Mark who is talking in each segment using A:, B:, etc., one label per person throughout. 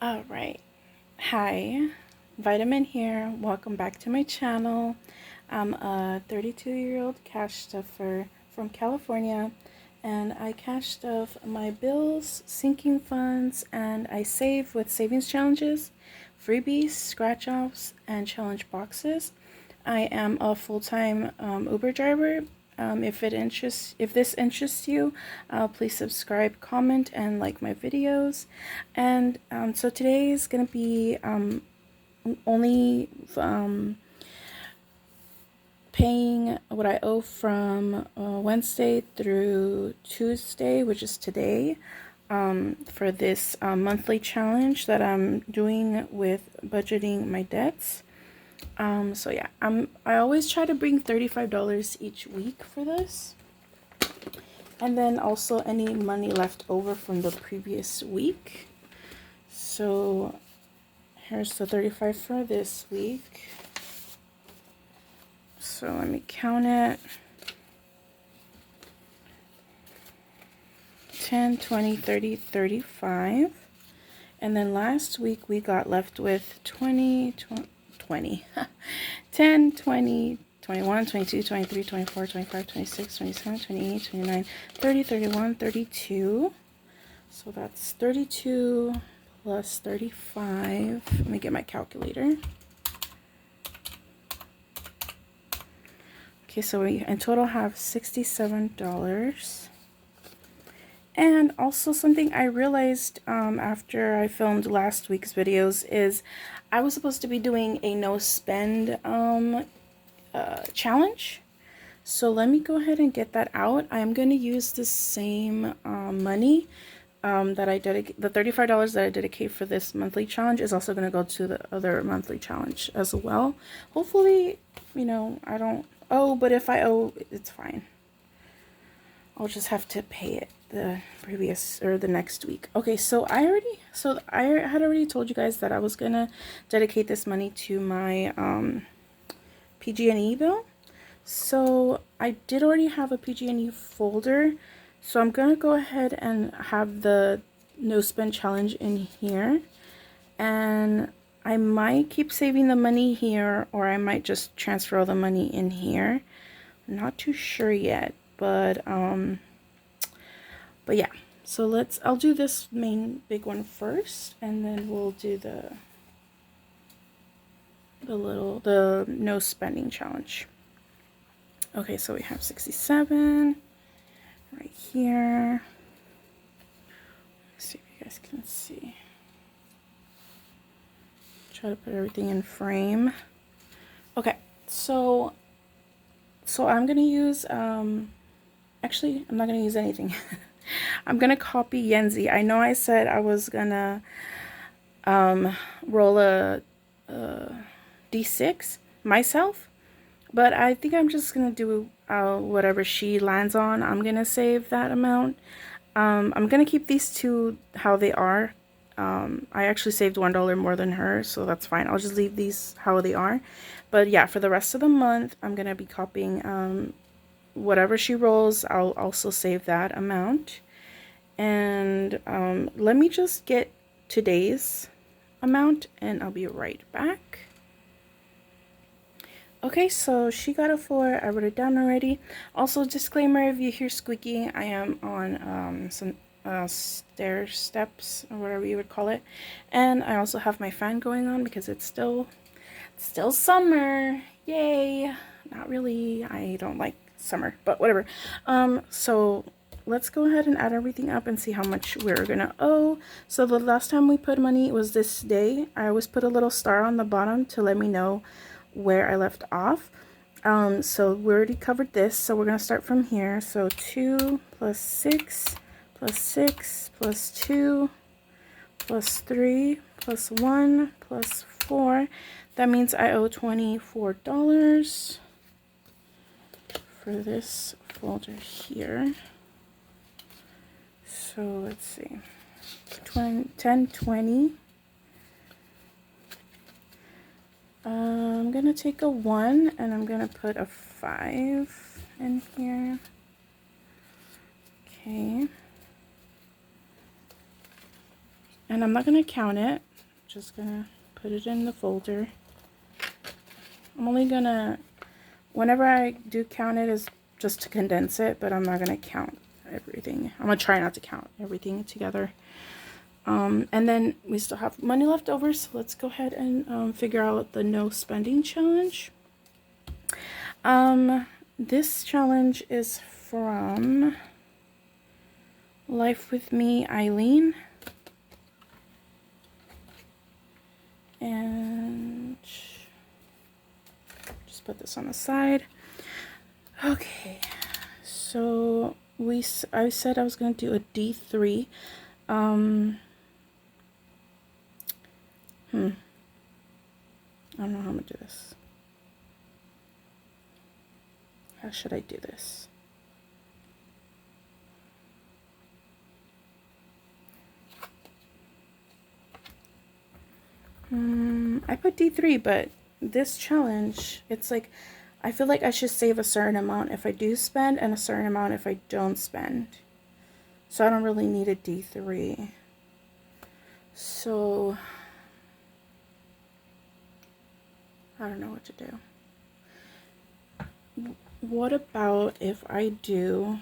A: All right. Hi, Vitamin here. Welcome back to my channel. I'm a 32-year-old cash stuffer from California, and I cash stuff my bills, sinking funds, and I save with savings challenges, freebies, scratch offs, and challenge boxes. I am a full-time Uber driver. If this interests you, please subscribe, comment, and like my videos. And so today is gonna be only paying what I owe from Wednesday through Tuesday, which is today, for this monthly challenge that I'm doing with budgeting my debts. So yeah, I always try to bring $35 each week for this. And then also any money left over from the previous week. So here's the 35 for this week. So let me count it. 10, 20, 30, 35. And then last week we got left with 20, 10, 20, 21, 22, 23, 24, 25, 26, 27, 28, 29, 30, 31, 32. So that's 32 plus 35. Let me get my calculator. Okay, so we in total have $67. And also something I realized after I filmed last week's videos is I was supposed to be doing a no spend challenge. So let me go ahead and get that out. I'm going to use the same money that I dedicate. The $35 that I dedicate for this monthly challenge is also going to go to the other monthly challenge as well. Hopefully, you know, I don't owe, but if I owe, it's fine. I'll just have to pay it the previous or the next week. Okay, so I had already told you guys that I was gonna dedicate this money to my PG&E bill. So I did already have a PG&E folder, so I'm gonna go ahead and have the no spend challenge in here, and I might keep saving the money here, or I might just transfer all the money in here. I'm not too sure yet, but yeah. So I'll do this main big one first, and then we'll do the no spending challenge. Okay, so we have 67 right here. Let's see if you guys can see. Try to put everything in frame. Okay, so I'm gonna use actually I'm not gonna use anything. I'm gonna copy Yenzi. I know I said I was gonna roll a d6 myself, but I think I'm just gonna do whatever she lands on. I'm gonna save that amount. I'm gonna keep these two how they are. I actually saved $1 more than her, so that's fine. I'll just leave these how they are. But yeah, for the rest of the month, I'm gonna be copying whatever she rolls. I'll also save that amount. And let me just get today's amount, and I'll be right back. Okay, so she got a 4. I wrote it down already. Also, disclaimer, if you hear squeaking, I am on some stair steps, or whatever you would call it. And I also have my fan going on because it's still summer. Yay! Not really. I don't like summer, but whatever. So let's go ahead and add everything up and see how much we're gonna owe. So the last time we put money was this day. I always put a little star on the bottom to let me know where I left off. So we already covered this, so we're gonna start from here. So 2 plus 6 plus 6 plus 2 plus 3 plus 1 plus 4. That means I owe $24 for this folder here. So let's see, 10, 20. I'm gonna take a 1 and I'm gonna put a 5 in here. Okay. And I'm not gonna count it. just gonna put it in the folder. I'm only gonna, whenever I do count it, is just to condense it, but I'm not gonna count everything. I'm gonna try not to count everything together. And then we still have money left over, so let's go ahead and figure out the no spending challenge. This challenge is from Life with Me, Eileen. And just put this on the side. Okay, so I said I was going to do a D3. I don't know how I'm going to do this. How should I do this? I put D3, but this challenge, it's like, I feel like I should save a certain amount if I do spend and a certain amount if I don't spend. So I don't really need a D3. So I don't know what to do. What about if I do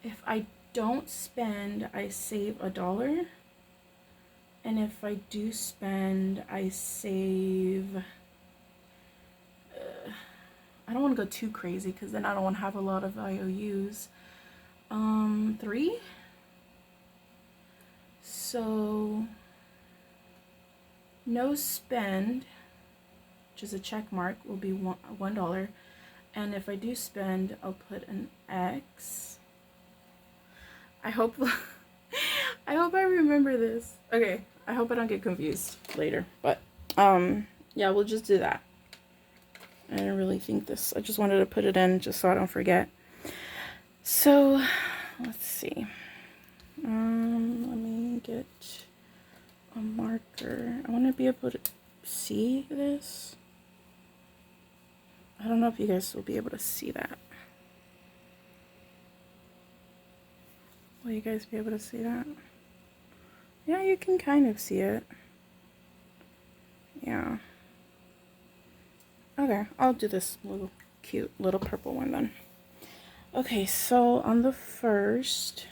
A: if I don't spend, I save $1, and if I do spend, I save I don't want to go too crazy because then I don't want to have a lot of IOUs. 3. So no spend, which is a check mark, will be $1. And if I do spend, I'll put an X. I hope I hope I remember this. Okay, I hope I don't get confused later. But yeah, we'll just do that. I didn't really think this. I just wanted to put it in just so I don't forget. So let's see. Let me get a marker. I want to be able to see this. I don't know if you guys will be able to see that. Will you guys be able to see that? Yeah, you can kind of see it. Yeah. Okay, I'll do this little cute little purple one then. Okay, so on the first,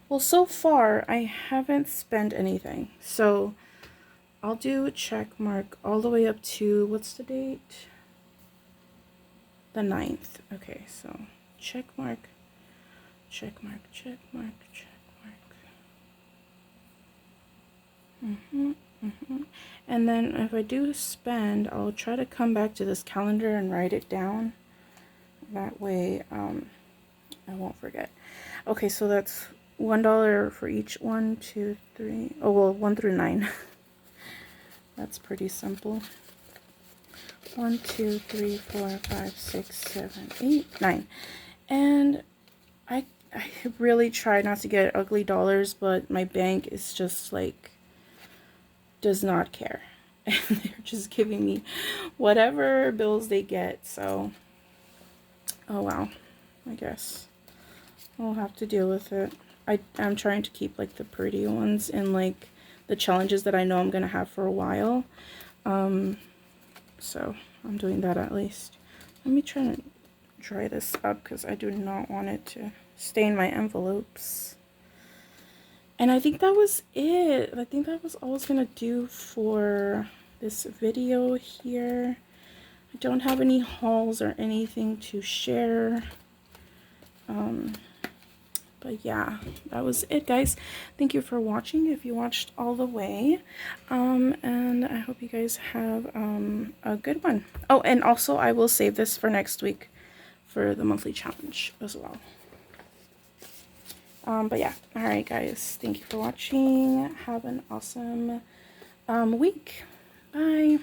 A: well, so far I haven't spent anything. So I'll do a check mark all the way up to, what's the date? The 9th. Okay, so check mark, check mark, check mark, check mark. And then if I do spend, I'll try to come back to this calendar and write it down. That way, I won't forget. Okay, so that's $1 for each 1, 2, 3. Oh, well, 1 through 9. That's pretty simple. 1, 2, 3, 4, 5, 6, 7, 8, 9. And I really try not to get ugly dollars, but my bank is just like, does not care. And they're just giving me whatever bills they get. So, oh wow, I guess I'll have to deal with it. I'm trying to keep like the pretty ones in like the challenges that I know I'm gonna have for a while. So I'm doing that at least. Let me try to dry this up because I do not want it to stain my envelopes. And I think that was it. I think that was all I was gonna do for this video here. I don't have any hauls or anything to share. But yeah, that was it, guys. Thank you for watching if you watched all the way. And I hope you guys have a good one. Oh, and also I will save this for next week for the monthly challenge as well. But yeah, alright guys, thank you for watching. Have an awesome week. Bye.